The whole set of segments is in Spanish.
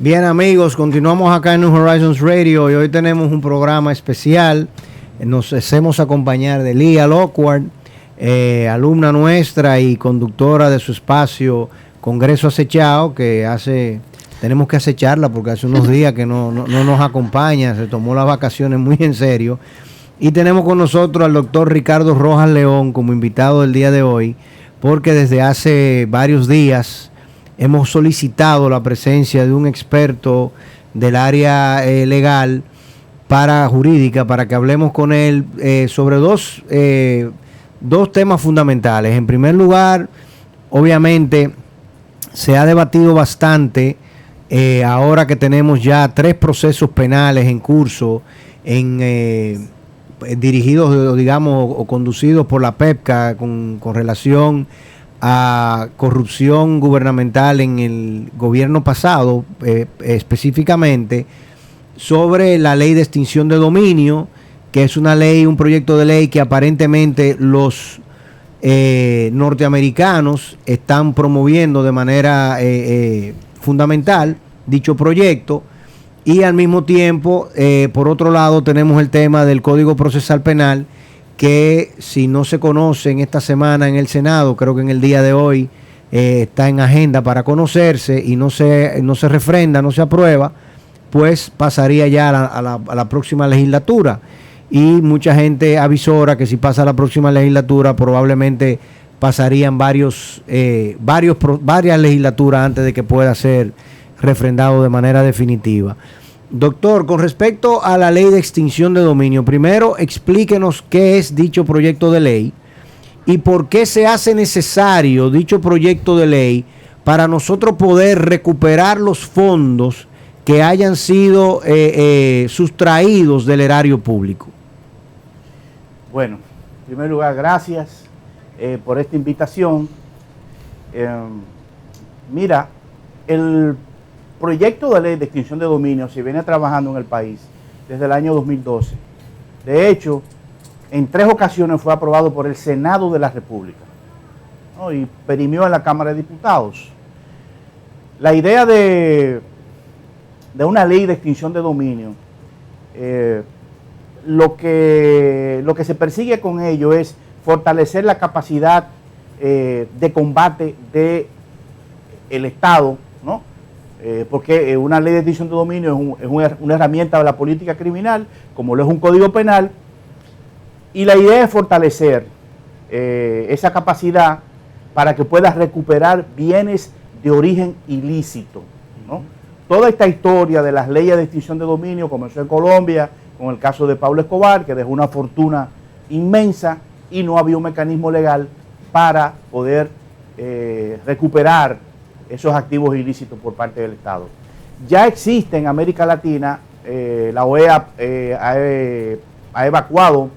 Bien, amigos, continuamos acá en New Horizons Radio y hoy tenemos un programa especial. Nos hacemos acompañar de Lía Lockhart, alumna nuestra y conductora de su espacio Congreso Acechado, tenemos que acecharla porque hace unos días que no nos acompaña, se tomó las vacaciones muy en serio. Y tenemos con nosotros al doctor Ricardo Rojas León como invitado del día de hoy, porque desde hace varios días hemos solicitado la presencia de un experto del área legal jurídica para que hablemos con él sobre dos temas fundamentales. En primer lugar, obviamente, se ha debatido bastante ahora que tenemos ya 3 procesos penales en curso, dirigidos, digamos, o conducidos por la PEPCA con relación a corrupción gubernamental en el gobierno pasado, específicamente sobre la ley de extinción de dominio, que es un proyecto de ley que aparentemente los norteamericanos están promoviendo de manera fundamental dicho proyecto. Y al mismo tiempo, por otro lado, tenemos el tema del Código Procesal Penal, que si no se conoce en esta semana en el Senado, creo que en el día de hoy está en agenda para conocerse y no se refrenda, no se aprueba, pues pasaría ya a la próxima legislatura. Y mucha gente avisora que si pasa a la próxima legislatura probablemente pasarían varias legislaturas antes de que pueda ser refrendado de manera definitiva. Doctor, con respecto a la ley de extinción de dominio, primero explíquenos qué es dicho proyecto de ley y por qué se hace necesario dicho proyecto de ley para nosotros poder recuperar los fondos que hayan sido sustraídos del erario público. Bueno, en primer lugar, gracias por esta invitación. Mira, el proyecto de ley de extinción de dominio se viene trabajando en el país desde el año 2012. De hecho, en 3 ocasiones fue aprobado por el Senado de la República, ¿no? Y perimió en la Cámara de Diputados. La idea de una ley de extinción de dominio, lo que se persigue con ello es fortalecer la capacidad de combate del Estado, ¿no? Porque una ley de extinción de dominio es una herramienta de la política criminal, como lo es un código penal, y la idea es fortalecer esa capacidad para que pueda recuperar bienes de origen ilícito, ¿no? Toda esta historia de las leyes de extinción de dominio comenzó en Colombia con el caso de Pablo Escobar, que dejó una fortuna inmensa y no había un mecanismo legal para poder recuperar esos activos ilícitos por parte del Estado. Ya existe en América Latina, la OEA ha evacuado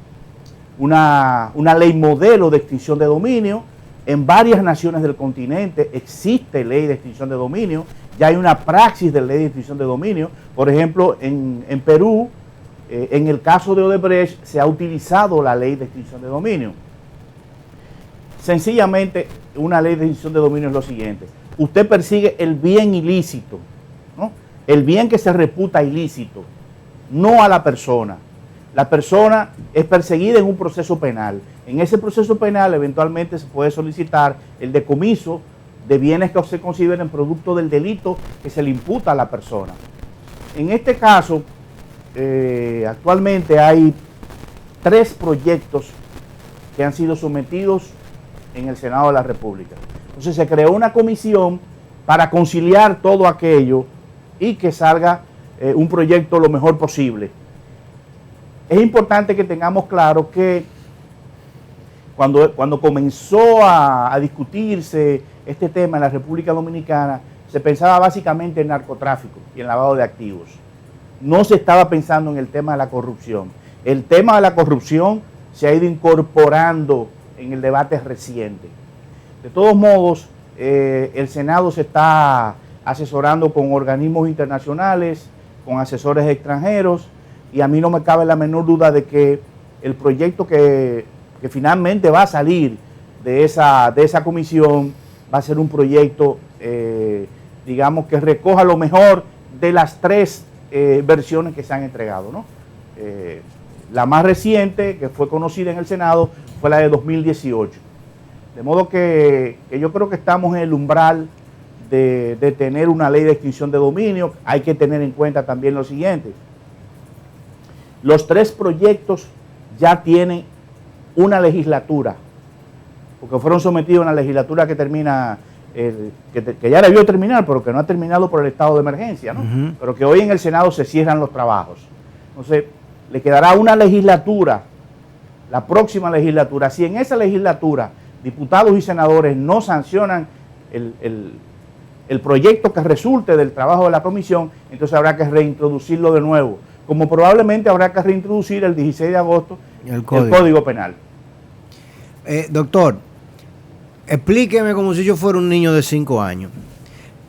una ley modelo de extinción de dominio. En varias naciones del continente existe ley de extinción de dominio, ya hay una praxis de ley de extinción de dominio. Por ejemplo, en Perú, en el caso de Odebrecht, se ha utilizado la ley de extinción de dominio. Sencillamente, una ley de extinción de dominio es lo siguiente: usted persigue el bien ilícito, ¿no? El bien que se reputa ilícito, no a la persona. La persona es perseguida en un proceso penal. En ese proceso penal eventualmente se puede solicitar el decomiso de bienes que se consideren producto del delito que se le imputa a la persona. En este caso, actualmente hay 3 proyectos que han sido sometidos en el Senado de la República. Entonces se creó una comisión para conciliar todo aquello y que salga un proyecto lo mejor posible. Es importante que tengamos claro que cuando comenzó a discutirse este tema en la República Dominicana, se pensaba básicamente en narcotráfico y en lavado de activos. No se estaba pensando en el tema de la corrupción. El tema de la corrupción se ha ido incorporando en el debate reciente. De todos modos, el Senado se está asesorando con organismos internacionales, con asesores extranjeros, y a mí no me cabe la menor duda de que el proyecto que finalmente va a salir de esa comisión va a ser un proyecto, digamos, que recoja lo mejor de las tres versiones que se han entregado, ¿no? La más reciente, que fue conocida en el Senado, fue la de 2018. De modo que yo creo que estamos en el umbral de tener una ley de extinción de dominio. Hay que tener en cuenta también lo siguiente. Los tres proyectos ya tienen una legislatura, porque fueron sometidos a una legislatura que termina, que ya debió terminar, pero que no ha terminado por el estado de emergencia, ¿no? Pero que hoy en el Senado se cierran los trabajos. Entonces, le quedará una legislatura, la próxima legislatura. Si en esa legislatura diputados y senadores no sancionan el proyecto que resulte del trabajo de la comisión, entonces habrá que reintroducirlo de nuevo, como probablemente habrá que reintroducir el 16 de agosto el Código Penal. Doctor, explíqueme como si yo fuera un niño de 5 años.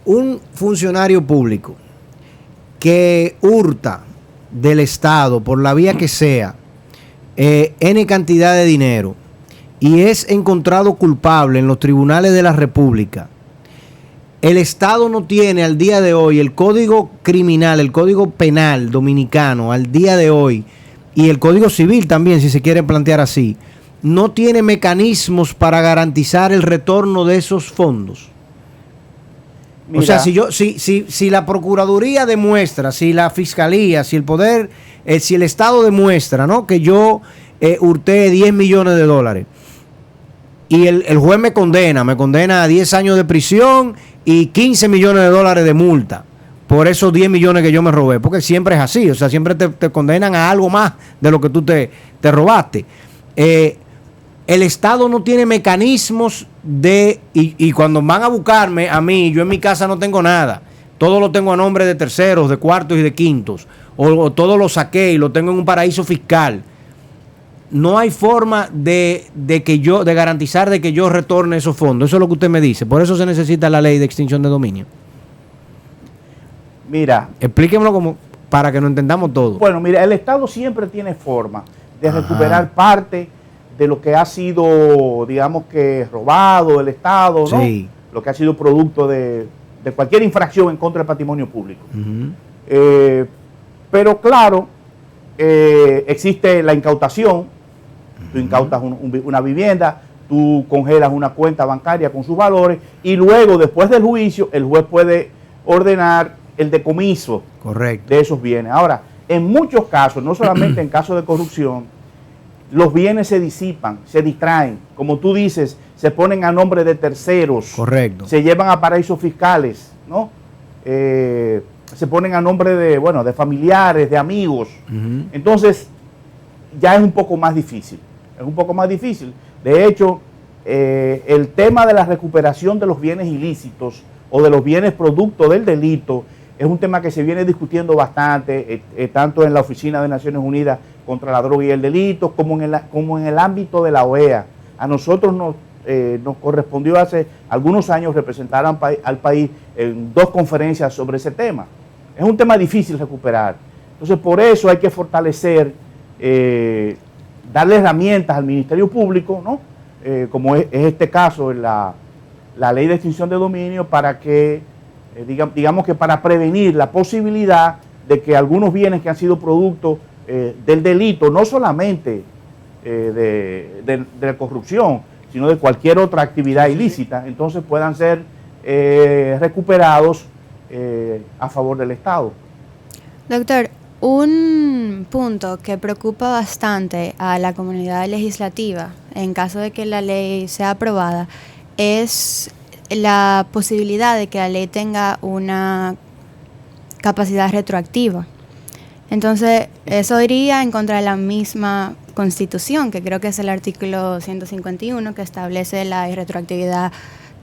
Un funcionario público que hurta del Estado, por la vía que sea, N cantidad de dinero, y es encontrado culpable en los tribunales de la República, el Estado no tiene al día de hoy el Código Criminal, el Código Penal dominicano al día de hoy, y el Código Civil también, si se quiere plantear así, no tiene mecanismos para garantizar el retorno de esos fondos. Mira, o sea, si la Procuraduría demuestra, si la Fiscalía, si el Poder, si el Estado demuestra, ¿no?, que yo hurté 10 millones de dólares y el juez me condena a 10 años de prisión y 15 millones de dólares de multa por esos 10 millones que yo me robé, porque siempre es así, o sea, siempre te condenan a algo más de lo que tú te robaste. El Estado no tiene mecanismos y cuando van a buscarme a mí, yo en mi casa no tengo nada, todo lo tengo a nombre de terceros, de cuartos y de quintos, o todo lo saqué y lo tengo en un paraíso fiscal. No hay forma de garantizar de que yo retorne esos fondos. Eso es lo que usted me dice. Por eso se necesita la ley de extinción de dominio. Mira, explíquemelo como para que nos entendamos todo. Bueno, mira, el Estado siempre tiene forma de recuperar parte de lo que ha sido, digamos que robado del Estado, ¿no? Sí. Lo que ha sido producto de cualquier infracción en contra del patrimonio público. Pero claro, existe la incautación. Tú incautas una vivienda, tú congelas una cuenta bancaria con sus valores y luego, después del juicio, el juez puede ordenar el decomiso de esos bienes. Ahora, en muchos casos, no solamente en casos de corrupción, los bienes se disipan, se distraen, como tú dices, se ponen a nombre de terceros, se llevan a paraísos fiscales, ¿no? Se ponen a nombre de familiares, de amigos. Entonces, ya es un poco más difícil. De hecho, el tema de la recuperación de los bienes ilícitos o de los bienes producto del delito es un tema que se viene discutiendo bastante, tanto en la Oficina de Naciones Unidas contra la Droga y el Delito, como en el ámbito de la OEA. A nosotros nos correspondió hace algunos años representar al país en 2 conferencias sobre ese tema. Es un tema difícil recuperar. Entonces, por eso hay que fortalecer, darle herramientas al Ministerio Público, ¿no? Como es este caso, la ley de extinción de dominio, para que, digamos que para prevenir la posibilidad de que algunos bienes que han sido producto del delito, no solamente de la corrupción, sino de cualquier otra actividad ilícita, entonces puedan ser recuperados a favor del Estado. Doctor, un punto que preocupa bastante a la comunidad legislativa en caso de que la ley sea aprobada es la posibilidad de que la ley tenga una capacidad retroactiva. Entonces, eso iría en contra de la misma Constitución, que creo que es el artículo 151 que establece la retroactividad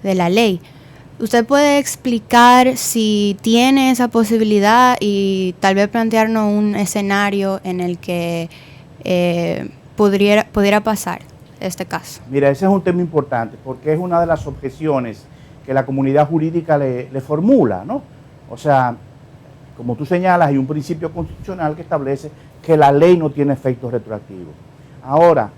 de la ley. ¿Usted puede explicar si tiene esa posibilidad y tal vez plantearnos un escenario en el que pudiera pasar este caso? Mira, ese es un tema importante porque es una de las objeciones que la comunidad jurídica le formula, ¿no? O sea, como tú señalas, hay un principio constitucional que establece que la ley no tiene efectos retroactivos. Ahora,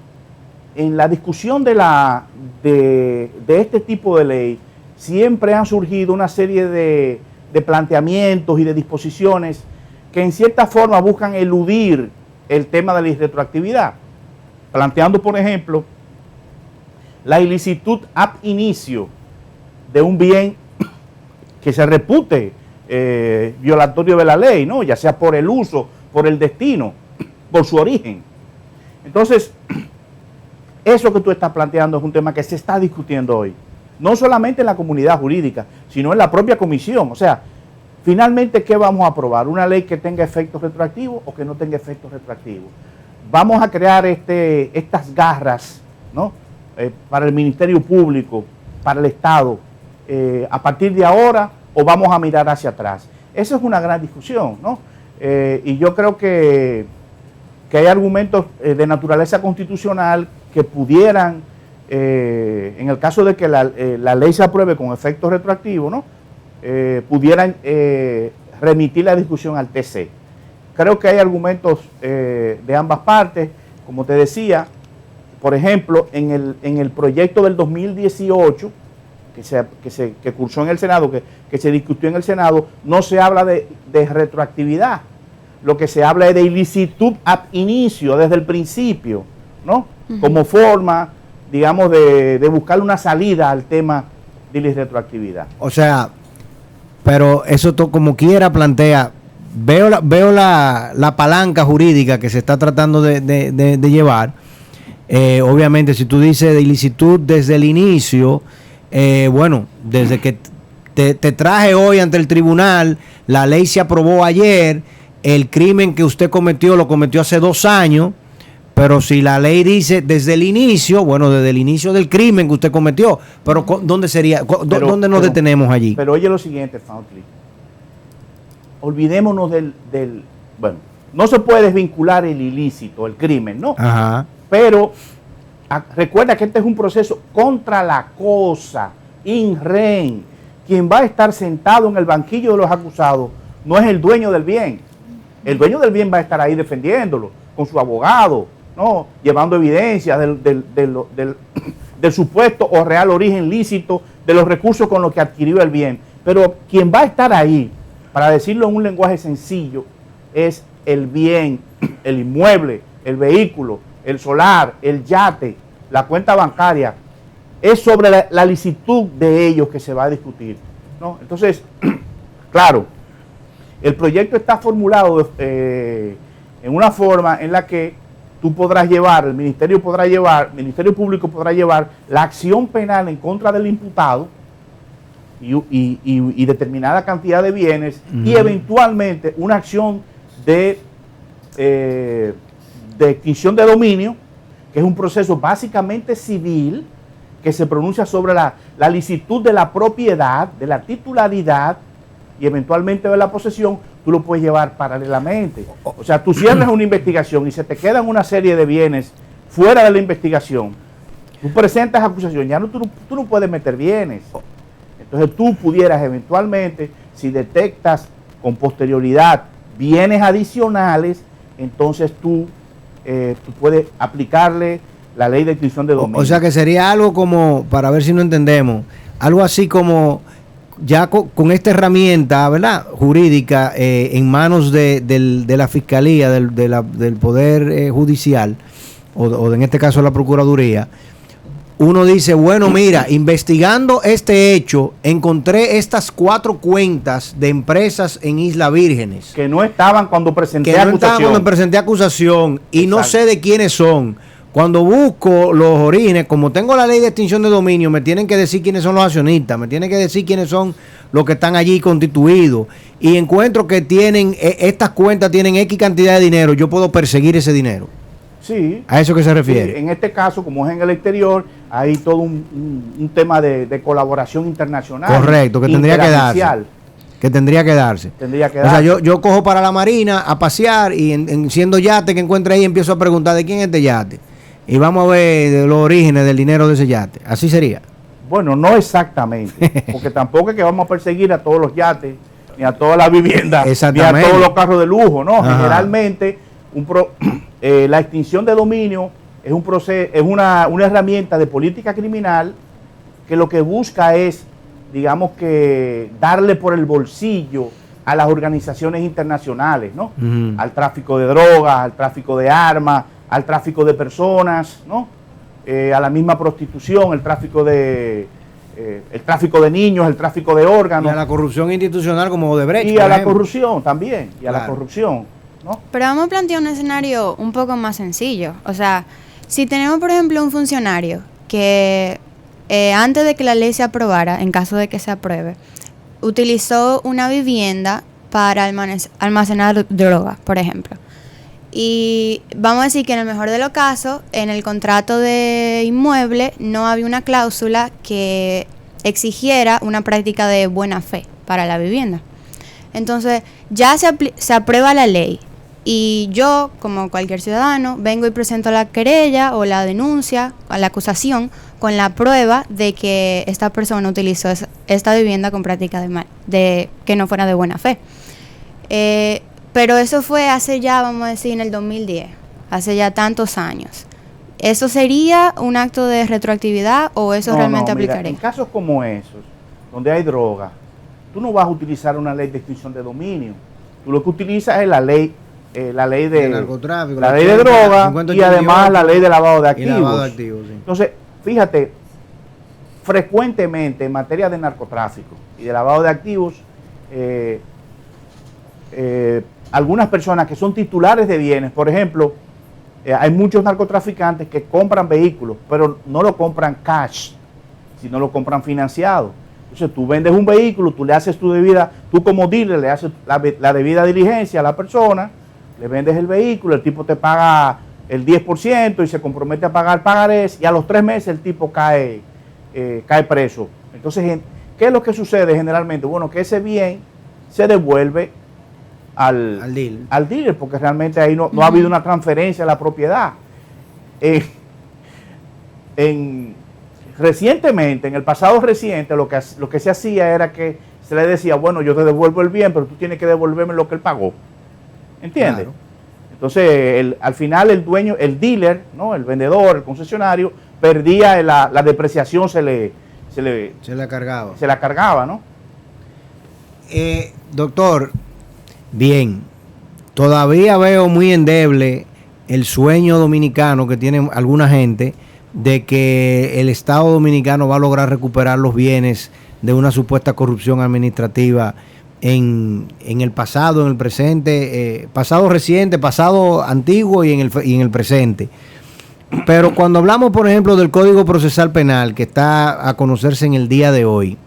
en la discusión de este tipo de ley, siempre han surgido una serie de de planteamientos y de disposiciones que en cierta forma buscan eludir el tema de la irretroactividad, planteando, por ejemplo, la ilicitud ab inicio de un bien que se repute violatorio de la ley, ¿no? Ya sea por el uso, por el destino, por su origen. Entonces, eso que tú estás planteando es un tema que se está discutiendo hoy, no solamente en la comunidad jurídica, sino en la propia comisión. O sea, finalmente, ¿qué vamos a aprobar? ¿Una ley que tenga efectos retroactivos o que no tenga efectos retroactivos? Vamos a crear estas garras, ¿no? Para el Ministerio Público, para el Estado, a partir de ahora, o vamos a mirar hacia atrás. Esa es una gran discusión, ¿no? Y yo creo que hay argumentos de naturaleza constitucional que pudieran, en el caso de que la ley se apruebe con efectos retroactivos, ¿no? Pudieran remitir la discusión al TC. Creo que hay argumentos de ambas partes, como te decía. Por ejemplo, en el proyecto del 2018, que cursó en el Senado, que se discutió en el Senado, no se habla de retroactividad. Lo que se habla es de ilicitud ab inicio, desde el principio, ¿no? Como forma, digamos, de buscar una salida al tema de la irretroactividad. O sea, pero eso como quiera plantea, veo la palanca jurídica que se está tratando de llevar. Obviamente, si tú dices de ilicitud desde el inicio, bueno, desde que te traje hoy ante el tribunal, la ley se aprobó ayer, el crimen que usted cometió lo cometió hace 2 años, pero si la ley dice desde el inicio, bueno, desde el inicio del crimen que usted cometió, pero ¿dónde sería? ¿Dónde nos detenemos allí? Pero oye lo siguiente, Fautli, olvidémonos bueno, no se puede desvincular el ilícito, el crimen, ¿no? Ajá. Pero recuerda que este es un proceso contra la cosa, in rem. Quien va a estar sentado en el banquillo de los acusados no es el dueño del bien. El dueño del bien va a estar ahí defendiéndolo con su abogado, ¿no? Llevando evidencia del supuesto o real origen lícito de los recursos con los que adquirió el bien. Pero quien va a estar ahí, para decirlo en un lenguaje sencillo, es el bien, el inmueble, el vehículo, el solar, el yate, la cuenta bancaria. Es sobre la licitud de ellos que se va a discutir, ¿no? Entonces, claro, el proyecto está formulado en una forma en la que tú podrás llevar, el Ministerio Público podrá llevar la acción penal en contra del imputado y determinada cantidad de bienes, y eventualmente una acción de extinción de dominio, que es un proceso básicamente civil que se pronuncia sobre la licitud de la propiedad, de la titularidad y eventualmente de la posesión. Tú lo puedes llevar paralelamente. O sea, tú cierras una investigación y se te quedan una serie de bienes fuera de la investigación. Tú presentas acusación, ya tú no puedes meter bienes. Entonces tú pudieras eventualmente, si detectas con posterioridad bienes adicionales, entonces tú puedes aplicarle la ley de extinción de dominio. O sea que sería algo como, para ver si no entendemos, algo así como ya con esta herramienta, ¿verdad?, jurídica en manos de la Fiscalía, del Poder Judicial, o en este caso la Procuraduría, uno dice, bueno, mira, investigando este hecho, encontré estas 4 cuentas de empresas en Islas Vírgenes. Que no estaban cuando presenté acusación. Que no estaban cuando presenté acusación y Exacto. No sé de quiénes son. Cuando busco los orígenes, como tengo la ley de extinción de dominio, me tienen que decir quiénes son los accionistas, me tienen que decir quiénes son los que están allí constituidos. Y encuentro que estas cuentas tienen X cantidad de dinero, yo puedo perseguir ese dinero. Sí. ¿A eso que se refiere? Sí, en este caso, como es en el exterior, hay todo un tema de colaboración internacional. Correcto, que tendría que darse. Tendría que darse. O sea, yo cojo para la marina a pasear y siendo yate que encuentre ahí, empiezo a preguntar de quién es este yate. Y vamos a ver de los orígenes del dinero de ese yate. Así sería. Bueno, no exactamente. Porque tampoco es que vamos a perseguir a todos los yates, ni a todas las viviendas, ni a todos los carros de lujo, ¿no? Ajá. Generalmente, la extinción de dominio es un proceso, es una herramienta de política criminal que lo que busca es digamos que darle por el bolsillo a las organizaciones internacionales, ¿no? Al tráfico de drogas, al tráfico de armas, al tráfico de personas, ¿no? A la misma prostitución, el tráfico de niños, el tráfico de órganos. Y a la corrupción institucional como Odebrecht. Y a la corrupción también, y a la corrupción, ¿no? Pero vamos a plantear un escenario un poco más sencillo. O sea, si tenemos, por ejemplo, un funcionario que antes de que la ley se aprobara, en caso de que se apruebe, utilizó una vivienda para almacenar droga, por ejemplo. Y vamos a decir que en el mejor de los casos, en el contrato de inmueble no había una cláusula que exigiera una práctica de buena fe para la vivienda. Entonces, ya se aprueba la ley y yo, como cualquier ciudadano, vengo y presento la querella o la denuncia, o la acusación, con la prueba de que esta persona utilizó esta vivienda con práctica de que no fuera de buena fe. Pero eso fue hace ya, vamos a decir, en el 2010, hace ya tantos años. ¿Eso sería un acto de retroactividad o eso realmente aplicaría? En casos como esos, donde hay droga, tú no vas a utilizar una ley de extinción de dominio. Tú lo que utilizas es la ley de narcotráfico, la ley de droga y además la ley de lavado de activos. Sí. Entonces, fíjate, frecuentemente en materia de narcotráfico y de lavado de activos, algunas personas que son titulares de bienes, por ejemplo, hay muchos narcotraficantes que compran vehículos, pero no lo compran cash, sino lo compran financiado. Entonces tú vendes un vehículo, tú le haces tú como dealer le haces la debida diligencia a la persona, le vendes el vehículo, el tipo te paga el 10% y se compromete a pagar pagarés y a los 3 meses el tipo cae preso. Entonces, ¿qué es lo que sucede generalmente? Bueno, que ese bien se devuelve al dealer, porque realmente ahí no ha habido una transferencia de la propiedad. Recientemente, en el pasado reciente, lo que se hacía era que se le decía, bueno, yo te devuelvo el bien, pero tú tienes que devolverme lo que él pagó. ¿Entiendes? Claro. Entonces, al final el dueño, el dealer, ¿no? El vendedor, el concesionario, perdía la depreciación, se la cargaba, ¿no? Doctor, bien, todavía veo muy endeble el sueño dominicano que tiene alguna gente de que el Estado dominicano va a lograr recuperar los bienes de una supuesta corrupción administrativa en el pasado, en el presente, pasado reciente, pasado antiguo y en el presente. Pero cuando hablamos, por ejemplo, del Código Procesal Penal, que está a conocerse en el día de hoy.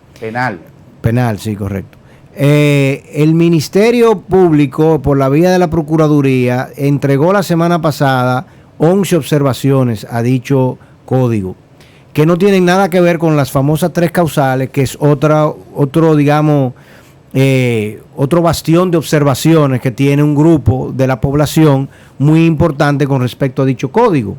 Penal, sí, correcto. El Ministerio Público, por la vía de la Procuraduría, entregó la semana pasada 11 observaciones a dicho código, que no tienen nada que ver con las famosas 3 causales, que es otro bastión de observaciones que tiene un grupo de la población muy importante con respecto a dicho código.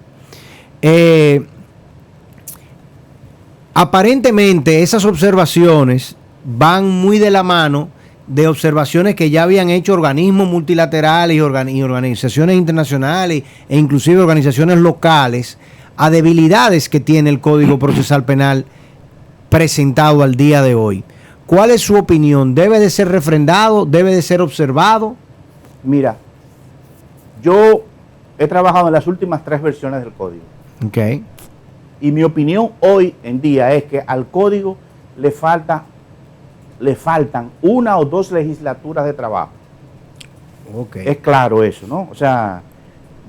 Aparentemente esas observaciones van muy de la mano de observaciones que ya habían hecho organismos multilaterales y organizaciones internacionales e inclusive organizaciones locales a debilidades que tiene el Código Procesal Penal presentado al día de hoy. ¿Cuál es su opinión? ¿Debe de ser refrendado? ¿Debe de ser observado? Mira, yo he trabajado en las últimas 3 versiones del código. Okay. Y mi opinión hoy en día es que al código le faltan 1 o 2 legislaturas de trabajo. Okay. Es claro eso, ¿no? O sea,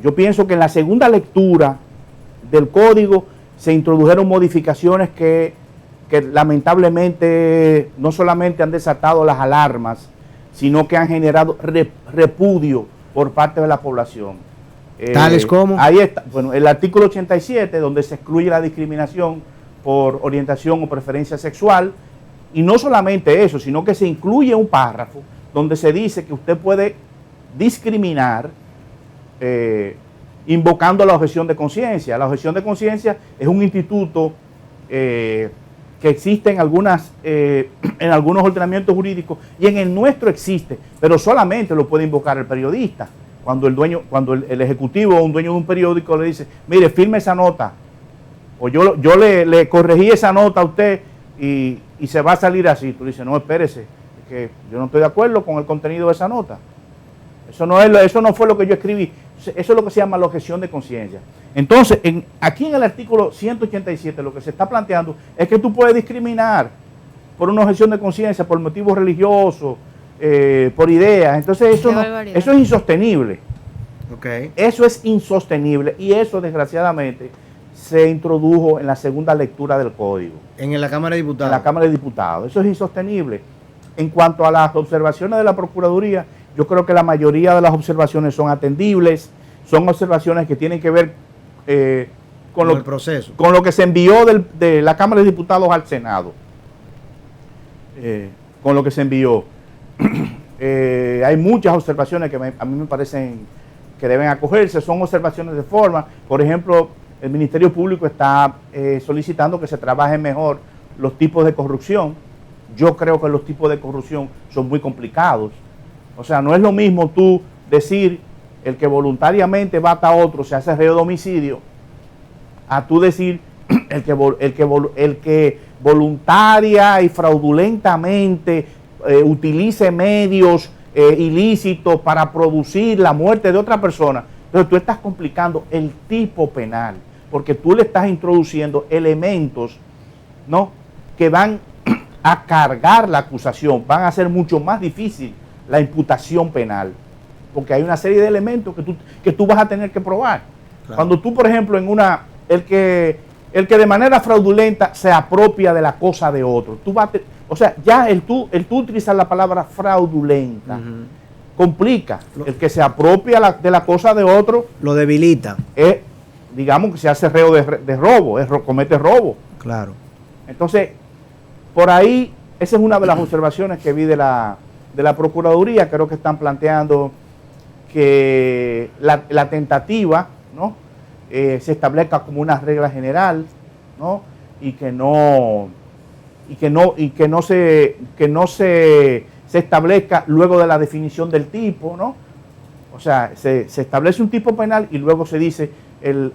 yo pienso que en la segunda lectura del código se introdujeron modificaciones que lamentablemente no solamente han desatado las alarmas, sino que han generado repudio por parte de la población. ¿Tales como? Ahí está, bueno, el artículo 87, donde se excluye la discriminación por orientación o preferencia sexual, y no solamente eso, sino que se incluye un párrafo donde se dice que usted puede discriminar invocando la objeción de conciencia. La objeción de conciencia es un instituto que existe en algunos ordenamientos jurídicos, y en el nuestro existe, pero solamente lo puede invocar el periodista. Cuando el ejecutivo o un dueño de un periódico le dice, mire, firme esa nota, o yo le corregí esa nota a usted y se va a salir así. Tú dices, no, espérese, que yo no estoy de acuerdo con el contenido de esa nota. Eso no fue lo que yo escribí. Eso es lo que se llama la objeción de conciencia. Entonces, aquí en el artículo 187 lo que se está planteando es que tú puedes discriminar por una objeción de conciencia, por motivos religiosos, por ideas. Entonces eso es insostenible. Okay. Eso es insostenible y eso desgraciadamente se introdujo en la segunda lectura del código. En la Cámara de Diputados. En la Cámara de Diputados. Eso es insostenible. En cuanto a las observaciones de la Procuraduría, yo creo que la mayoría de las observaciones son atendibles, son observaciones que tienen que ver con el proceso, con lo que se envió de la Cámara de Diputados al Senado. Con lo que se envió. Hay muchas observaciones que a mí me parecen que deben acogerse, son observaciones de forma. Por ejemplo, el Ministerio Público está solicitando que se trabaje mejor los tipos de corrupción. Yo creo que los tipos de corrupción son muy complicados. O sea, no es lo mismo tú decir el que voluntariamente mata a otro se hace reo de homicidio, a tú decir el que voluntaria y fraudulentamente utilice medios ilícitos para producir la muerte de otra persona. Entonces tú estás complicando el tipo penal, porque tú le estás introduciendo elementos, ¿no?, que van a cargar la acusación, van a hacer mucho más difícil la imputación penal, porque hay una serie de elementos que tú vas a tener que probar. Claro. Cuando tú, por ejemplo, el que de manera fraudulenta se apropia de la cosa de otro, o sea, ya el tú utilizar la palabra fraudulenta complica. El que se apropia de la cosa de otro lo debilita. Digamos que se hace reo de robo, comete robo. Claro. Entonces, por ahí, esa es una de las observaciones que vi de la Procuraduría. Creo que están planteando que la tentativa, ¿no?, se establezca como una regla general, ¿no?, y que no se establezca luego de la definición del tipo, ¿no? O sea, se establece un tipo penal y luego se dice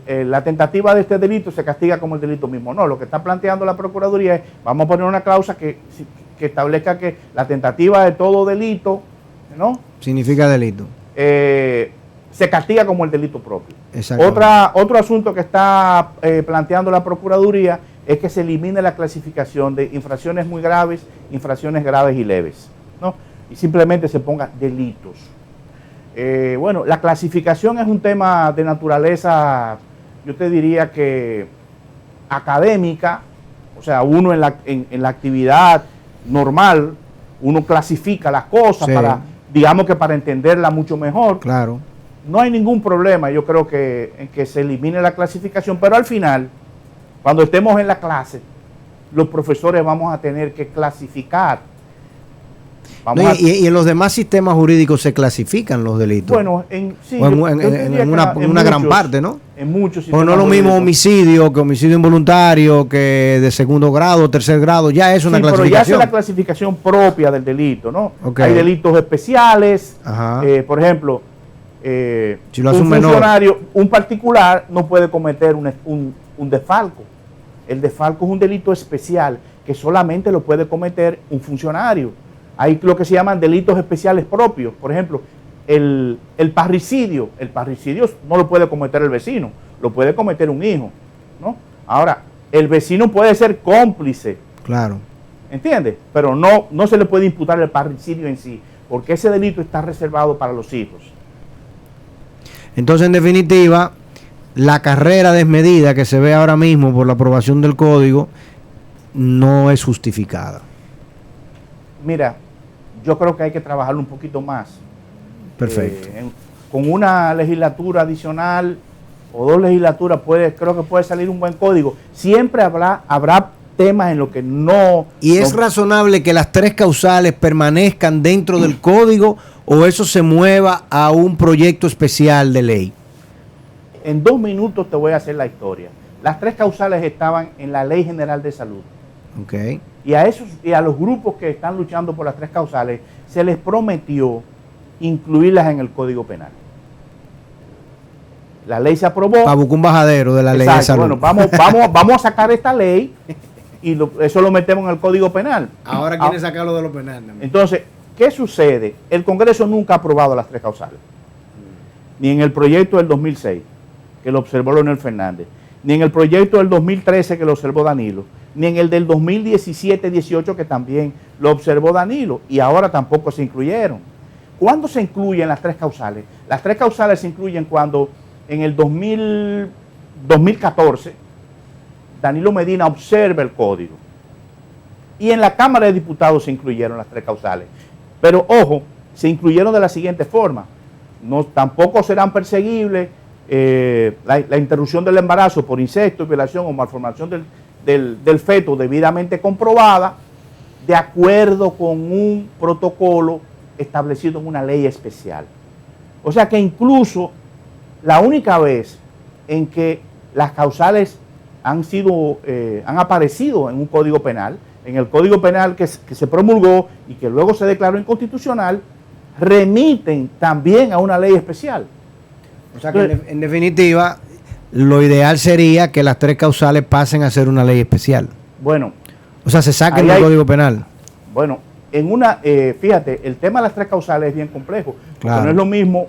la tentativa de este delito se castiga como el delito mismo. No, lo que está planteando la Procuraduría es, vamos a poner una cláusula que establezca que la tentativa de todo delito, ¿no?, significa delito. Se castiga como el delito propio. Otro asunto que está planteando la Procuraduría es que se elimine la clasificación de infracciones muy graves, infracciones graves y leves, ¿no?, y simplemente se ponga delitos. Bueno, la clasificación es un tema de naturaleza, yo te diría que académica. O sea, uno en la actividad normal, uno clasifica las cosas, sí, para entenderla mucho mejor. Claro. No hay ningún problema, yo creo en que se elimine la clasificación, pero al final, cuando estemos en la clase, los profesores vamos a tener que clasificar. Y en los demás sistemas jurídicos se clasifican los delitos. Bueno, en una gran parte, ¿no? En muchos sistemas. No es lo mismo homicidio que homicidio involuntario, que de segundo grado, tercer grado, ya es una clasificación. Pero ya es la clasificación propia del delito, ¿no? Okay. Hay delitos especiales, por ejemplo, si lo hace un funcionario, un particular no puede cometer un desfalco. El desfalco es un delito especial que solamente lo puede cometer un funcionario. Hay lo que se llaman delitos especiales propios. Por ejemplo, el parricidio. El parricidio no lo puede cometer el vecino, lo puede cometer un hijo, ¿no? Ahora, el vecino puede ser cómplice. Claro. ¿Entiendes? Pero no se le puede imputar el parricidio en sí, porque ese delito está reservado para los hijos. Entonces, en definitiva, la carrera desmedida que se ve ahora mismo por la aprobación del código no es justificada. Mira, yo creo que hay que trabajarlo un poquito más. Perfecto. Con una legislatura adicional o dos legislaturas creo que puede salir un buen código. Siempre habrá temas en los que no... ¿Y es razonable que las tres causales permanezcan dentro del código o eso se mueva a un proyecto especial de ley? En 2 minutos te voy a hacer la historia. Las tres causales estaban en la Ley General de Salud. Okay. Y a los grupos que están luchando por las tres causales se les prometió incluirlas en el Código Penal. La ley se aprobó. Para buscar un bajadero de la ley de salud. Bueno, vamos a sacar esta ley y eso lo metemos en el Código Penal. Ahora quieren sacarlo de lo penal también. Entonces, ¿qué sucede? El Congreso nunca ha aprobado las tres causales. Ni en el proyecto del 2006, que lo observó Leonel Fernández, ni en el proyecto del 2013, que lo observó Danilo, ni en el del 2017-18, que también lo observó Danilo, y ahora tampoco se incluyeron. ¿Cuándo se incluyen las tres causales? Las tres causales se incluyen cuando en el 2014 Danilo Medina observa el código. Y en la Cámara de Diputados se incluyeron las tres causales. Pero ojo, se incluyeron de la siguiente forma. No, tampoco serán perseguibles la interrupción del embarazo por incesto, violación o malformación del feto debidamente comprobada, de acuerdo con un protocolo establecido en una ley especial. O sea que incluso la única vez en que las causales han aparecido en un código penal, en el código penal que se promulgó y que luego se declaró inconstitucional, remiten también a una ley especial. O sea que en definitiva, lo ideal sería que las tres causales pasen a ser una ley especial. Bueno. O sea, se saquen del Código Penal. Bueno, fíjate, el tema de las tres causales es bien complejo. Claro. No es lo mismo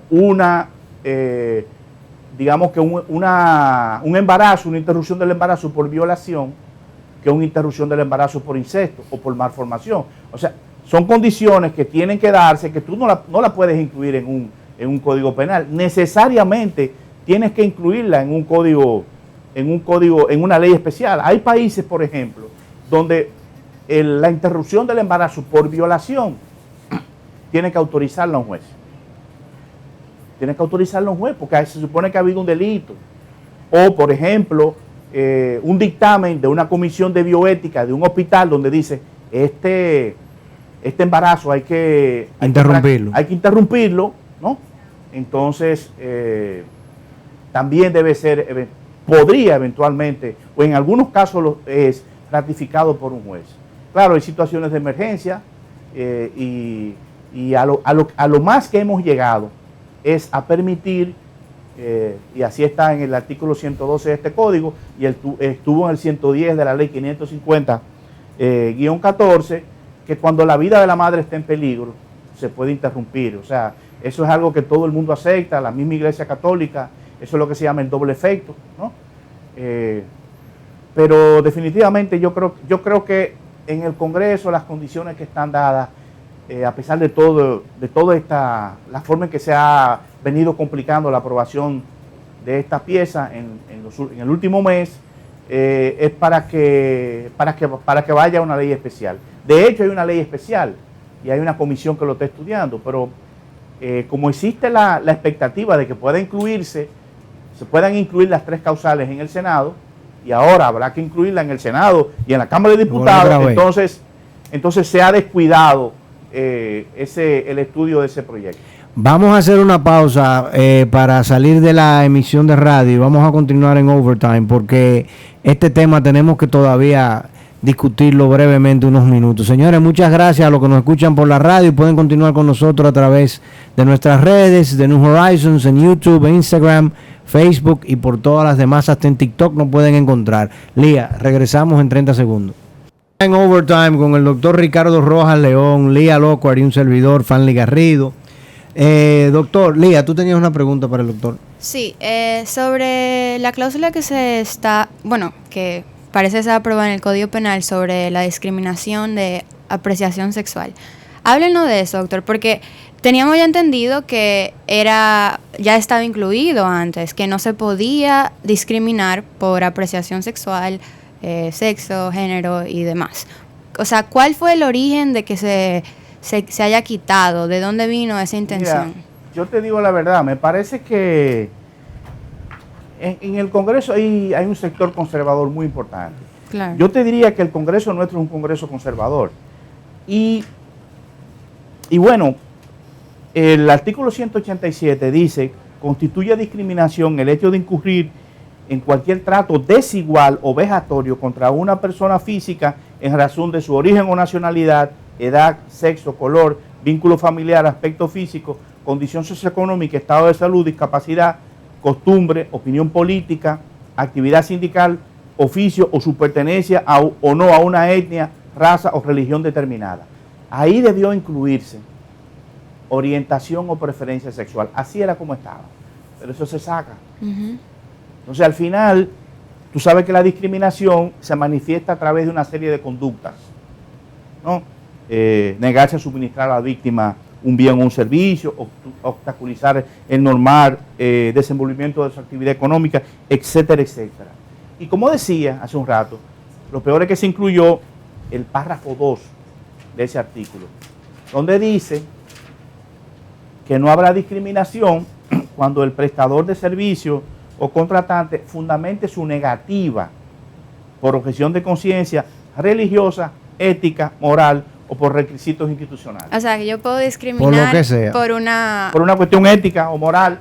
digamos que un embarazo, una interrupción del embarazo por violación, que una interrupción del embarazo por incesto o por malformación. O sea, son condiciones que tienen que darse, que tú no la puedes incluir en un código penal. Necesariamente tienes que incluirla en una ley especial. Hay países, por ejemplo, donde la interrupción del embarazo por violación tiene que autorizarla un juez. Tiene que autorizarlo un juez porque se supone que ha habido un delito. O, por ejemplo, un dictamen de una comisión de bioética de un hospital donde dice este embarazo hay que interrumpirlo, ¿no? Entonces, también podría eventualmente, o en algunos casos es ratificado por un juez. Claro, hay situaciones de emergencia y a lo más que hemos llegado es a permitir, y así está en el artículo 112 de este código, y estuvo en el 110 de la ley 550-14, que cuando la vida de la madre está en peligro, se puede interrumpir. O sea, eso es algo que todo el mundo acepta, la misma Iglesia Católica, eso es lo que se llama el doble efecto, ¿no? Pero definitivamente yo creo que en el Congreso las condiciones que están dadas, a pesar de toda la forma en que se ha venido complicando la aprobación de esta pieza en el último mes, es para que vaya una ley especial. De hecho, hay una ley especial y hay una comisión que lo está estudiando, pero como existe la expectativa de que se puedan incluir las tres causales en el Senado, y ahora habrá que incluirla en el Senado y en la Cámara de Diputados, entonces se ha descuidado el estudio de ese proyecto. Vamos a hacer una pausa para salir de la emisión de radio y vamos a continuar en Overtime porque este tema tenemos que todavía discutirlo brevemente unos minutos. Señores, muchas gracias a los que nos escuchan por la radio y pueden continuar con nosotros a través de nuestras redes, de New Horizons, en YouTube, en Instagram, Facebook y por todas las demás, hasta en TikTok nos pueden encontrar. Lía, regresamos en 30 segundos. En Overtime con el doctor Ricardo Rojas León, Lía Lockhart y un servidor, Fanly Garrido. Doctor, Lía, tú tenías una pregunta para el doctor. Sí, sobre la cláusula que parece ser aprobada en el Código Penal sobre la discriminación de apreciación sexual. Háblenos de eso, doctor, porque teníamos ya entendido que ya estaba incluido antes, que no se podía discriminar por apreciación sexual, sexo, género y demás. O sea, ¿cuál fue el origen de que se haya quitado? ¿De dónde vino esa intención? Mira, yo te digo la verdad, me parece que en el Congreso hay un sector conservador muy importante. Claro. Yo te diría que el Congreso nuestro es un Congreso conservador. Y bueno, el artículo 187 dice, constituye discriminación el hecho de incurrir en cualquier trato desigual o vejatorio contra una persona física en razón de su origen o nacionalidad, edad, sexo, color, vínculo familiar, aspecto físico, condición socioeconómica, estado de salud, discapacidad, costumbre, opinión política, actividad sindical oficio o su pertenencia o no a una etnia, raza o religión determinada. Ahí debió incluirse orientación o preferencia sexual. Así era como estaba. Pero eso se saca. Entonces, al final, tú sabes que la discriminación se manifiesta a través de una serie de conductas, ¿no? Negarse a suministrar a la víctima un bien o un servicio, obstaculizar el normal desenvolvimiento de su actividad económica, etcétera, etcétera. Y como decía hace un rato, lo peor es que se incluyó el párrafo 2 de ese artículo, donde dice que no habrá discriminación cuando el prestador de servicio o contratante fundamente su negativa por objeción de conciencia religiosa, ética, moral o por requisitos institucionales. O sea, que yo puedo discriminar por lo que sea, por una cuestión ética o moral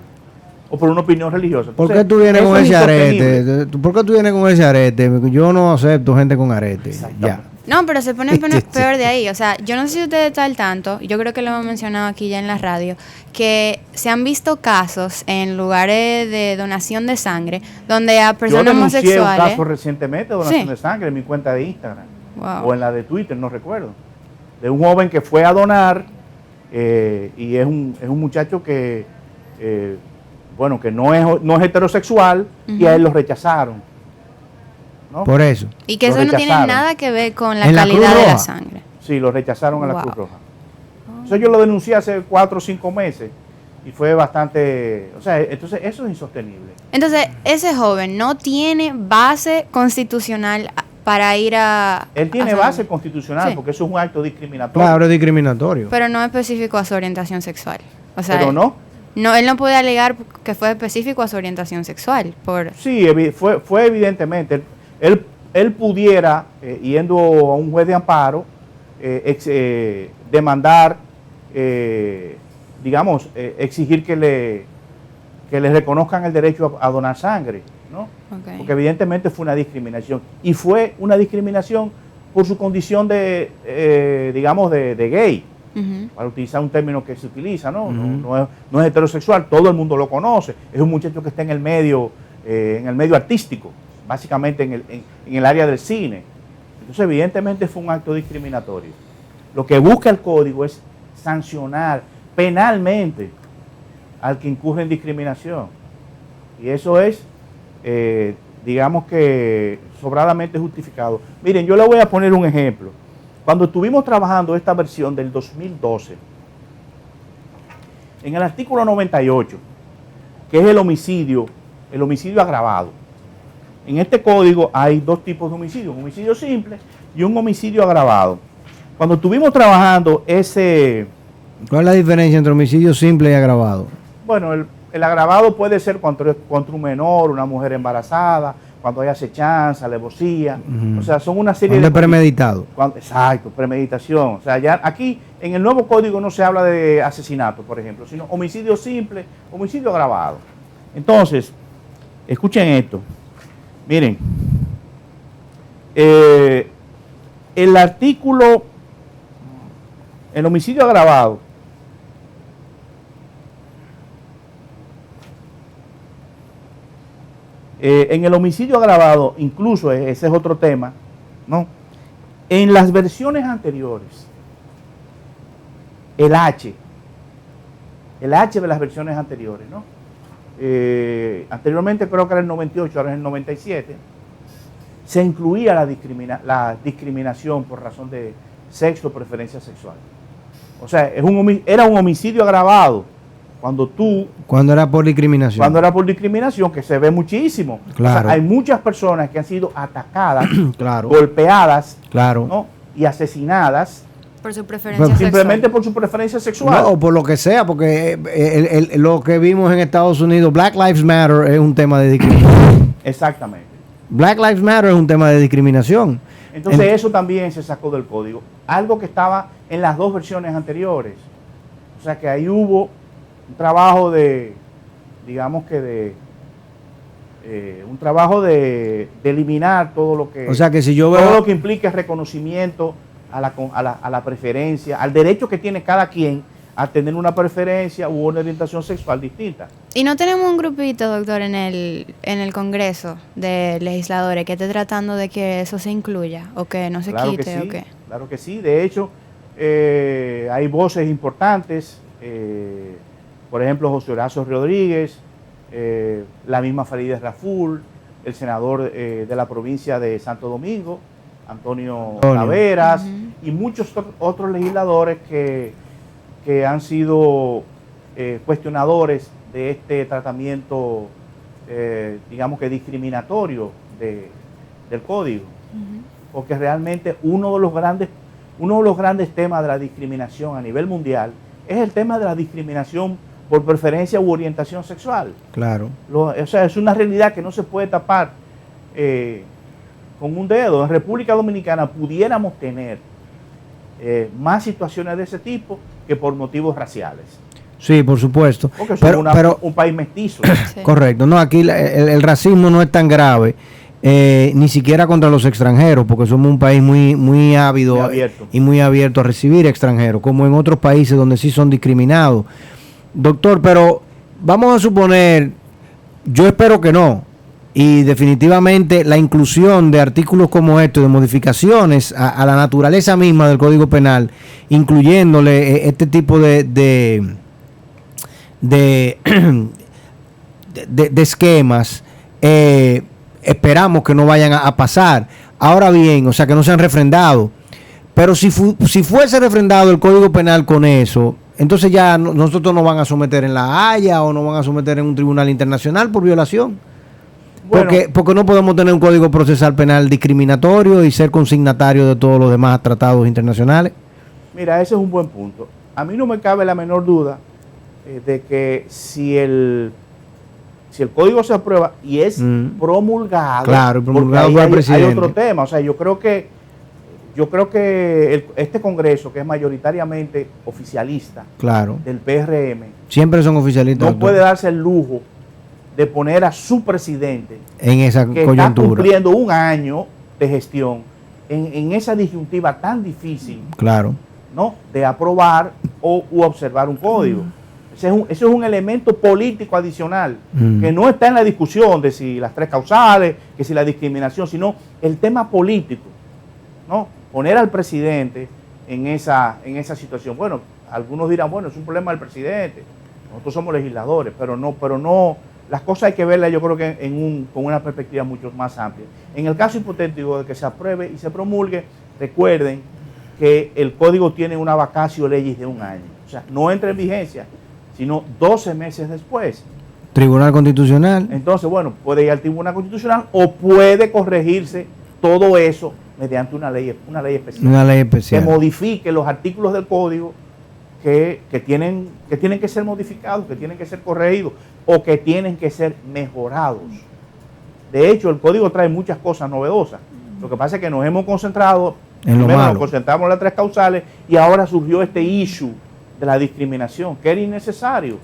o por una opinión religiosa. ¿por Entonces, qué tú vienes eso con es ese insostenible. arete? ¿Por qué tú vienes con ese arete? Yo no acepto gente con arete. Ya. No, pero se pone peor de ahí. O sea, yo no sé si ustedes están al tanto, yo creo que lo hemos mencionado aquí ya en la radio, que se han visto casos en lugares de donación de sangre donde a personas yo denuncié homosexuales... un caso recientemente de donación Sí. de sangre en mi cuenta de Instagram. Wow. O en la de Twitter, no recuerdo. De un joven que fue a donar y es un muchacho que, bueno, que no es heterosexual y a él lo rechazaron, ¿no? Por eso. Y que Lo eso no tiene rechazaron. nada que ver con la ¿En la calidad Cruz de la Roja? sangre. Sí, lo rechazaron a la Wow. Cruz Roja. Eso yo lo denuncié hace 4 o 5 meses y fue bastante, o sea, entonces eso es insostenible. Entonces, ese joven no tiene base constitucional para ir a... Él tiene a- base constitucional Sí. porque eso es un acto discriminatorio. Claro, es discriminatorio. Pero no específico a su orientación sexual. O sea, Pero no. no, él no puede alegar que fue específico a su orientación sexual. Sí, fue evidentemente. Él pudiera, yendo a un juez de amparo, demandar, digamos, exigir que le reconozcan el derecho a donar sangre, ¿no? Okay. Porque evidentemente fue una discriminación. Y fue una discriminación por su condición de, digamos, de gay, Ujú. para utilizar un término que se utiliza, ¿no? Ujú. No es heterosexual, todo el mundo lo conoce. Es un muchacho que está en el medio artístico, básicamente en el área del cine. Entonces, evidentemente fue un acto discriminatorio. Lo que busca el código es sancionar penalmente al que incurre en discriminación. Y eso es, digamos que, sobradamente justificado. Miren, yo le voy a poner un ejemplo. Cuando estuvimos trabajando esta versión del 2012, en el artículo 98, que es el homicidio agravado. En este código hay 2 tipos de homicidio, un homicidio simple y un homicidio agravado. Cuando estuvimos trabajando ese... ¿Cuál es la diferencia entre homicidio simple y agravado? Bueno, el agravado puede ser contra un menor, una mujer embarazada, cuando hay acechanza, alevosía. Ujú. O sea, son una serie Cuando de... es premeditado. Exacto, premeditación. O sea, ya aquí en el nuevo código no se habla de asesinato, por ejemplo, sino homicidio simple, homicidio agravado. Entonces, escuchen esto. Miren, el artículo, el homicidio agravado, en el homicidio agravado, incluso ese es otro tema, ¿no? En las versiones anteriores, el H de las versiones anteriores, ¿no? Anteriormente creo que era el 98, ahora es el 97, se incluía la discriminación por razón de sexo o preferencia sexual. O sea, era un homicidio agravado Cuando era por discriminación. cuando era por discriminación, que se ve muchísimo. Claro. O sea, hay muchas personas que han sido atacadas, Claro. golpeadas, Claro. ¿no? Y asesinadas Por su preferencia Pero simplemente sexual. por su preferencia sexual. No, o por lo que sea, porque lo que vimos en Estados Unidos, Black Lives Matter es un tema de discriminación. Exactamente. Black Lives Matter es un tema de discriminación. Entonces eso también se sacó del código. Algo que estaba en las 2 versiones anteriores. O sea que ahí hubo un trabajo un trabajo de eliminar todo lo que... O sea que si yo todo veo... lo que implica reconocimiento a la preferencia, al derecho que tiene cada quien a tener una preferencia u una orientación sexual distinta. Y no tenemos un grupito, doctor, en el Congreso de legisladores que esté tratando de que eso se incluya o que no se Claro quite que sí, o qué. claro que sí. De hecho, hay voces importantes, por ejemplo, José Horacio Rodríguez, la misma Farideh Raful, el senador de la provincia de Santo Domingo, Antonio Taveras, y muchos otros legisladores que han sido cuestionadores de este tratamiento, digamos que discriminatorio del código, porque realmente uno de los grandes temas de la discriminación a nivel mundial es el tema de la discriminación por preferencia u orientación sexual. Claro. O sea, es una realidad que no se puede tapar con un dedo. En República Dominicana pudiéramos tener más situaciones de ese tipo que por motivos raciales. Sí, por supuesto. Porque somos un país mestizo. Sí. Correcto. No, aquí el racismo no es tan grave, ni siquiera contra los extranjeros, porque somos un país muy ávido y muy abierto a recibir extranjeros, como en otros países donde sí son discriminados. Doctor, pero vamos a suponer, yo espero que no, y definitivamente la inclusión de artículos como estos, de modificaciones a la naturaleza misma del Código Penal, incluyéndole este tipo de esquemas, esperamos que no vayan a pasar. Ahora bien, o sea, que no sean refrendados. Pero si fuese refrendado el Código Penal con eso, entonces ya nosotros nos van a someter en la Haya o nos van a someter en un tribunal internacional por violación. Bueno, porque no podemos tener un Código Procesal Penal discriminatorio y ser consignatario de todos los demás tratados internacionales. Mira, ese es un buen punto. A mí no me cabe la menor duda de que si el código se aprueba y es promulgado, claro, promulgado por el presidente, hay otro tema. O sea, yo creo que este Congreso, que es mayoritariamente oficialista, claro, del PRM, siempre son oficialistas, no puede darse el lujo de poner a su presidente en esa que coyuntura, está cumpliendo un año de gestión en esa disyuntiva tan difícil, claro, ¿no?, de aprobar u observar un código. Eso es un elemento político adicional que no está en la discusión de si las tres causales, que si la discriminación, sino el tema político, ¿no? Poner al presidente en esa situación. Bueno, algunos dirán, bueno, es un problema del presidente, nosotros somos legisladores, pero no, las cosas hay que verlas, yo creo que con una perspectiva mucho más amplia. En el caso hipotético de que se apruebe y se promulgue, recuerden que el código tiene una vacatio legis de un año, o sea, no entra en vigencia, sino 12 meses después. Tribunal Constitucional. Entonces, bueno, puede ir al Tribunal Constitucional o puede corregirse todo eso mediante una ley especial. Una ley especial. Que modifique los artículos del código que tienen que ser modificados, que tienen que ser corregidos o que tienen que ser mejorados. De hecho, el código trae muchas cosas novedosas. Lo que pasa es que nos hemos concentrado, nos concentramos en las tres causales y ahora surgió este issue de la discriminación, que era innecesario.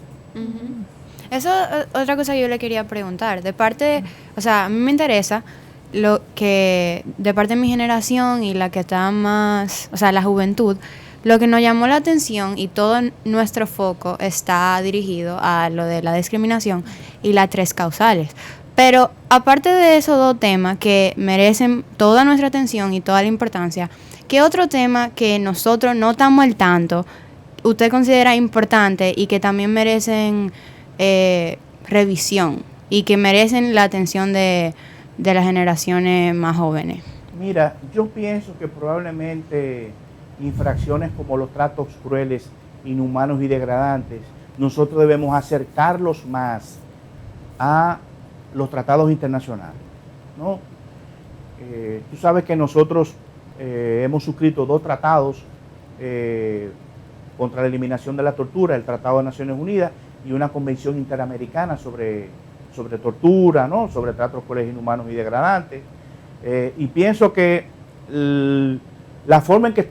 Eso es otra cosa que yo le quería preguntar. De parte, o sea, a mí me interesa lo que, de parte de mi generación y la que está más, o sea, la juventud, lo que nos llamó la atención y todo nuestro foco está dirigido a lo de la discriminación y las tres causales. Pero aparte de esos dos temas que merecen toda nuestra atención y toda la importancia, ¿qué otro tema que nosotros no estamos al tanto usted considera importante y que también merecen revisión y que merecen la atención de las generaciones más jóvenes? Mira, yo pienso que probablemente infracciones como los tratos crueles, inhumanos y degradantes, nosotros debemos acercarlos más a los tratados internacionales, ¿no? Tú sabes que nosotros hemos suscrito 2 tratados contra la eliminación de la tortura, el Tratado de Naciones Unidas y una convención interamericana sobre tortura, ¿no?, sobre tratos crueles, inhumanos y degradantes. Y pienso que la forma en que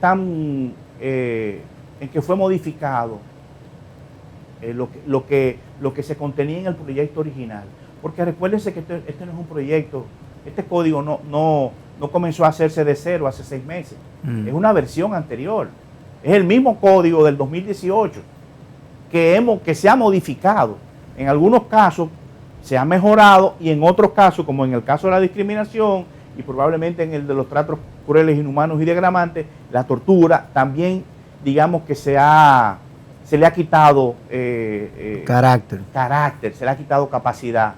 en que fue modificado lo que se contenía en el proyecto original, porque recuérdense que este no es un proyecto, este código no comenzó a hacerse de cero hace 6 meses, es una versión anterior. Es el mismo código del 2018, que se ha modificado. En algunos casos se ha mejorado y en otros casos, como en el caso de la discriminación y probablemente en el de los tratos crueles, inhumanos y degradantes, la tortura, también digamos que se le ha quitado carácter, se le ha quitado capacidad.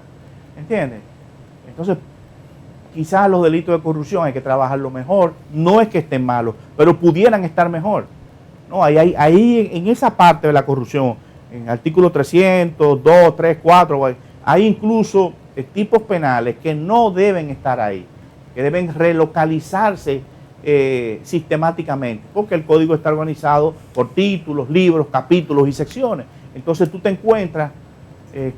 ¿Entiendes? Entonces, quizás los delitos de corrupción hay que trabajarlo mejor. No es que estén malos, pero pudieran estar mejor. No, ahí en esa parte de la corrupción, en artículo 300, 2, 3, 4, hay incluso tipos penales que no deben estar ahí, que deben relocalizarse sistemáticamente, porque el código está organizado por títulos, libros, capítulos y secciones. Entonces tú te encuentras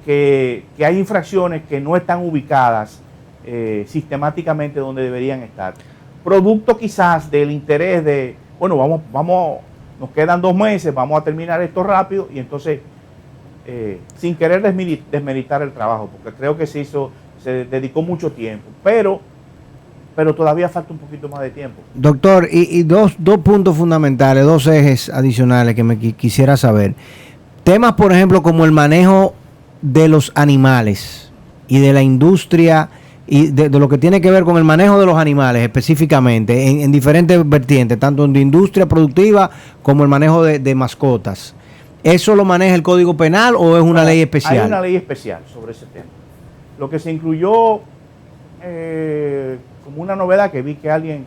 que hay infracciones que no están ubicadas sistemáticamente donde deberían estar. Producto quizás del interés de, bueno, vamos, nos quedan 2 meses, vamos a terminar esto rápido y entonces, sin querer desmeritar el trabajo, porque creo que se dedicó mucho tiempo, pero todavía falta un poquito más de tiempo. Doctor, y dos puntos fundamentales, 2 ejes adicionales que me quisiera saber. Temas, por ejemplo, como el manejo de los animales y de la industria y de lo que tiene que ver con el manejo de los animales específicamente en diferentes vertientes, tanto en la industria productiva como el manejo de mascotas. ¿Eso lo maneja el Código Penal o es una ley especial? Hay una ley especial sobre ese tema. Lo que se incluyó como una novedad que vi que alguien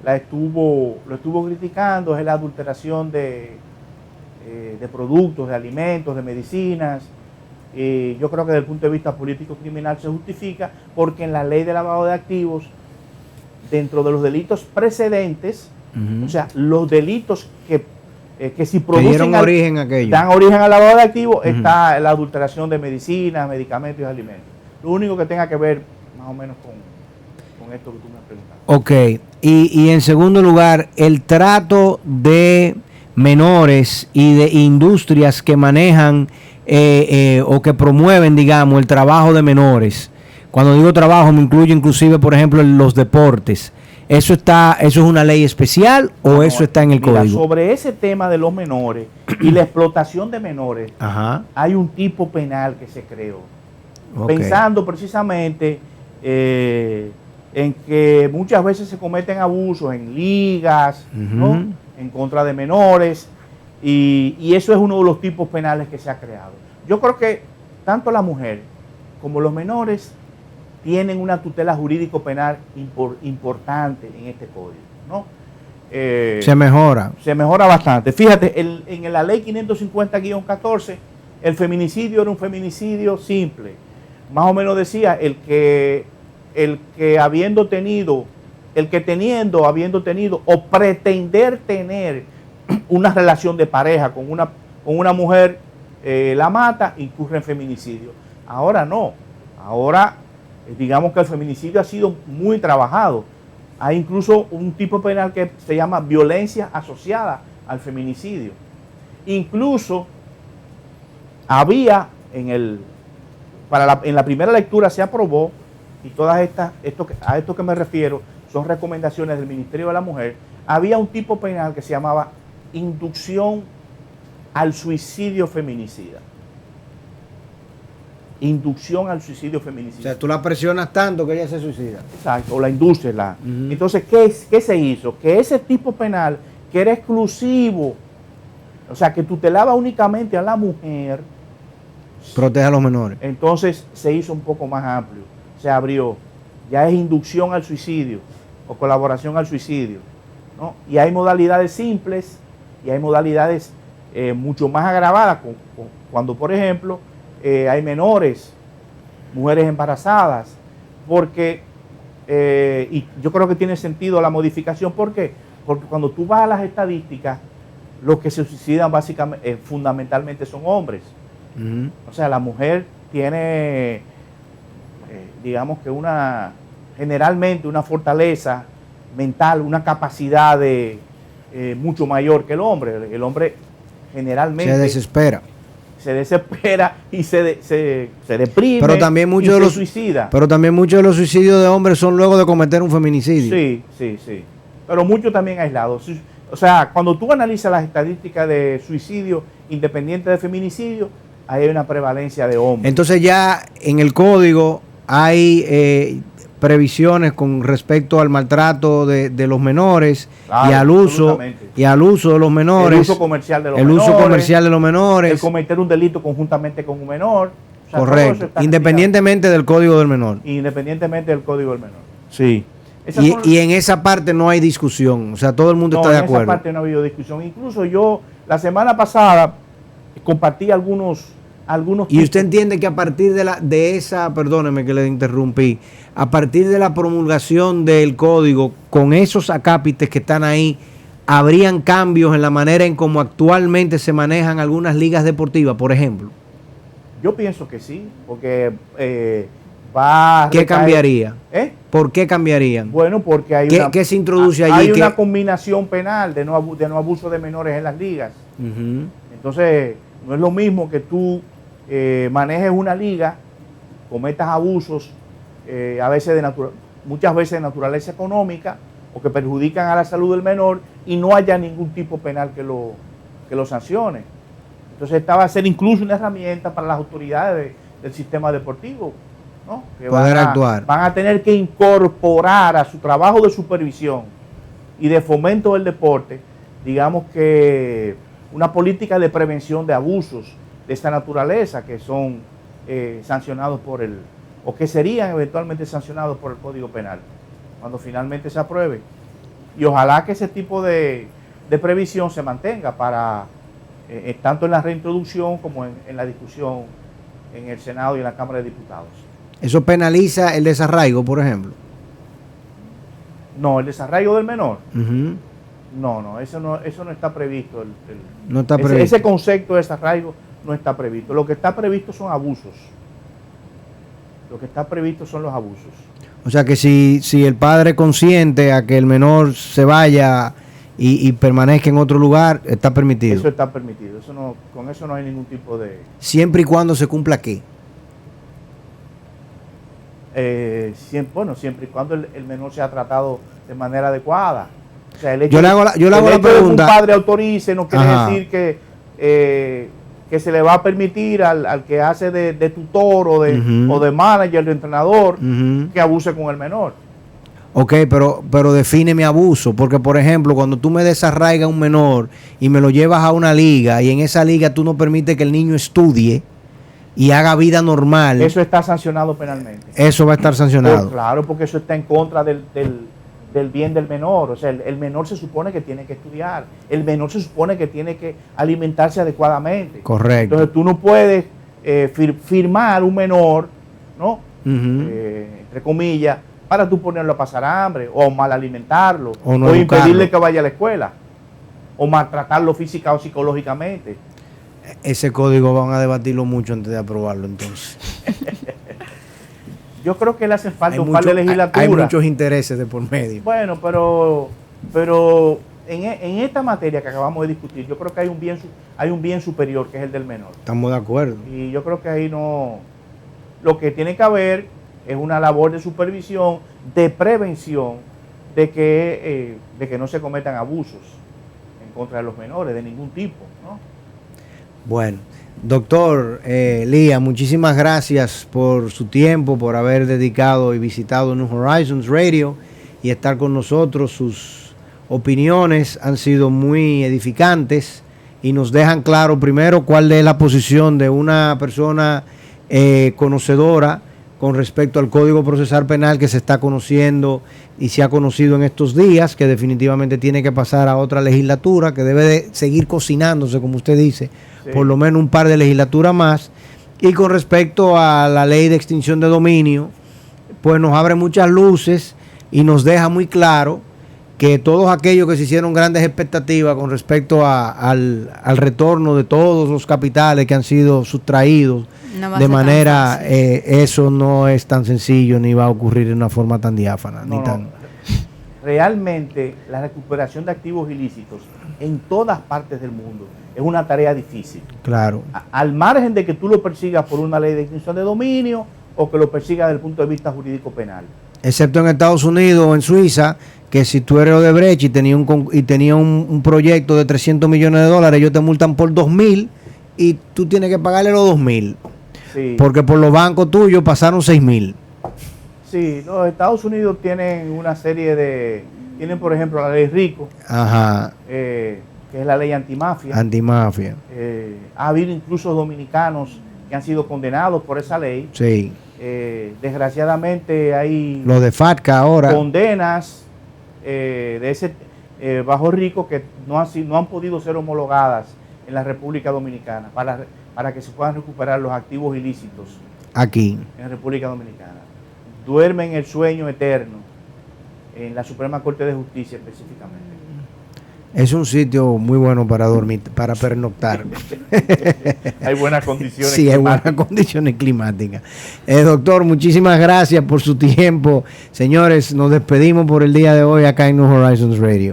lo estuvo criticando es la adulteración de productos, de alimentos, de medicinas. Yo creo que desde el punto de vista político criminal se justifica porque en la ley de lavado de activos, dentro de los delitos precedentes, o sea, los delitos que si producen dan origen al lavado de activos, está la adulteración de medicinas, medicamentos y alimentos. Lo único que tenga que ver más o menos con esto que tú me has preguntado. Ok, y en segundo lugar, el trato de menores y de industrias que manejan o que promueven, digamos, el trabajo de menores. Cuando digo trabajo me incluye inclusive, por ejemplo, los deportes. ¿Eso es una ley especial o eso está en el código? Sobre ese tema de los menores y la explotación de menores, hay un tipo penal que se creó. Pensando precisamente en que muchas veces se cometen abusos en ligas, ¿no? En contra de menores, y eso es uno de los tipos penales que se ha creado. Yo creo que tanto la mujer como los menores tienen una tutela jurídico-penal importante en este código, ¿no? Se mejora. Se mejora bastante. Fíjate, en la ley 550-14, el feminicidio era un feminicidio simple. Más o menos decía el que habiendo tenido o pretender tener una relación de pareja con una mujer, la mata, incurre en feminicidio. Ahora no. Ahora, digamos que el feminicidio ha sido muy trabajado. Hay incluso un tipo penal que se llama violencia asociada al feminicidio. Incluso había en la primera lectura se aprobó, y todas a esto que me refiero son recomendaciones del Ministerio de la Mujer, había un tipo penal que se llamaba inducción al suicidio feminicida. Inducción al suicidio feminicida. O sea, tú la presionas tanto que ella se suicida. Exacto, o la induces. Entonces, ¿qué se hizo? Que ese tipo penal, que era exclusivo, o sea, que tutelaba únicamente a la mujer, protege a los menores. Entonces se hizo un poco más amplio. Se abrió. Ya es inducción al suicidio o colaboración al suicidio, ¿no? Y hay modalidades simples y hay modalidades mucho más agravadas, cuando, por ejemplo, hay menores, mujeres embarazadas, porque, y yo creo que tiene sentido la modificación. ¿Por qué? Porque cuando tú vas a las estadísticas, los que se suicidan básicamente, fundamentalmente son hombres. O sea, la mujer tiene, digamos que generalmente una fortaleza mental, una capacidad mucho mayor que el hombre. El hombre generalmente se desespera y se deprime, pero también se suicida. Pero también muchos de los suicidios de hombres son luego de cometer un feminicidio. Sí. Pero muchos también aislados. O sea, cuando tú analizas las estadísticas de suicidio independiente de feminicidio, ahí hay una prevalencia de hombres. Entonces ya en el código hay previsiones con respecto al maltrato de los menores, Claro, y al uso de los menores, el uso comercial de los el menores, uso comercial de los menores, el cometer un delito conjuntamente con un menor. O sea, todo correcto, eso está independientemente del código del menor. independientemente del código del menor. Sí. Y en esa parte no hay discusión, o sea, todo el mundo está de En esa acuerdo. parte no ha habido discusión. Incluso yo la semana pasada compartí algunos Y usted entiende que a partir de esa, perdóneme que le interrumpí, a partir de la promulgación del código, con esos acápites que están ahí, ¿habrían cambios en la manera en cómo actualmente se manejan algunas ligas deportivas, por ejemplo? Yo pienso que sí, porque va a ¿Qué cambiaría? ¿Eh? ¿Por qué cambiarían? Bueno, porque hay ¿Qué se introduce allí? Hay una combinación penal de no abuso de menores en las ligas. Uh-huh. Entonces, no es lo mismo que tú manejes una liga, cometas abusos, muchas veces de naturaleza económica, o que perjudican a la salud del menor, y no haya ningún tipo penal que lo sancione. Entonces, esta va a ser incluso una herramienta para las autoridades del sistema deportivo, ¿no? Que poder actuar. Van a tener que incorporar a su trabajo de supervisión y de fomento del deporte, digamos que una política de prevención de abusos de esta naturaleza que son sancionados o que serían eventualmente sancionados por el Código Penal, cuando finalmente se apruebe. Y ojalá que ese tipo de previsión se mantenga para tanto en la reintroducción como en la discusión en el Senado y en la Cámara de Diputados. ¿Eso penaliza el desarraigo, por ejemplo? No, el desarraigo del menor. Uh-huh. No, eso no está previsto. No está previsto. Ese concepto de desarraigo no está previsto. Lo que está previsto son abusos. Lo que está previsto son los abusos. O sea que si el padre consiente a que el menor se vaya y permanezca en otro lugar, está permitido. Eso está permitido. Con eso no hay ningún tipo de... Siempre y cuando se cumpla ¿qué? Siempre y cuando el menor sea tratado de manera adecuada. O sea, yo le hago la pregunta. Que un padre autorice no quiere decir que se le va a permitir al que hace de tutor o de manager, de entrenador, que abuse con el menor. Ok, pero define mi abuso, porque por ejemplo, cuando tú me desarraigas a un menor y me lo llevas a una liga y en esa liga tú no permites que el niño estudie y haga vida normal. Eso está sancionado penalmente. Eso va a estar sancionado. Claro, porque eso está en contra del bien del menor. O sea, el menor se supone que tiene que estudiar. El menor se supone que tiene que alimentarse adecuadamente. Correcto. Entonces tú no puedes firmar un menor, ¿no? Entre comillas, para tú ponerlo a pasar hambre, o mal alimentarlo, o impedirle que vaya a la escuela, o maltratarlo física o psicológicamente. Ese código van a debatirlo mucho antes de aprobarlo, entonces. Yo creo que le hacen falta un par de legislaturas. Hay muchos intereses de por medio. Bueno, pero en esta materia que acabamos de discutir, yo creo que hay un bien superior, que es el del menor. Estamos de acuerdo. Y yo creo que ahí no... Lo que tiene que haber es una labor de supervisión, de prevención, de que no se cometan abusos en contra de los menores, de ningún tipo, ¿no? Bueno, doctor Lía, muchísimas gracias por su tiempo, por haber dedicado y visitado New Horizons Radio y estar con nosotros. Sus opiniones han sido muy edificantes y nos dejan claro primero cuál es la posición de una persona conocedora con respecto al Código Procesal Penal que se está conociendo y se ha conocido en estos días, que definitivamente tiene que pasar a otra legislatura, que debe de seguir cocinándose, como usted dice, sí, por lo menos un par de legislaturas más. Y con respecto a la ley de extinción de dominio, pues nos abre muchas luces y nos deja muy claro que todos aquellos que se hicieron grandes expectativas con respecto al retorno de todos los capitales que han sido sustraídos de manera, eso no es tan sencillo ni va a ocurrir de una forma tan diáfana. Realmente la recuperación de activos ilícitos en todas partes del mundo es una tarea difícil. Claro. Al margen de que tú lo persigas por una ley de extinción de dominio o que lo persigas desde el punto de vista jurídico penal. Excepto en Estados Unidos o en Suiza, que si tú eres Odebrecht y tenía un proyecto de $300 millones, ellos te multan por 2.000 y tú tienes que pagarle los 2,000. Sí. Porque por los bancos tuyos pasaron 6,000. Sí, los Estados Unidos tienen una serie tienen por ejemplo la ley RICO, Ajá. que es la ley antimafia. Antimafia. Ha habido incluso dominicanos que han sido condenados por esa ley. Sí. Desgraciadamente hay Lo de FATCA ahora. condenas de ese bajo RICO que no han podido ser homologadas en la República Dominicana para que se puedan recuperar los activos ilícitos Aquí. en la República Dominicana. Duermen el sueño eterno en la Suprema Corte de Justicia específicamente. Es un sitio muy bueno para dormir, para pernoctar. Hay buenas condiciones. Sí, hay buenas condiciones climáticas. Doctor, muchísimas gracias por su tiempo. Señores, nos despedimos por el día de hoy acá en New Horizons Radio.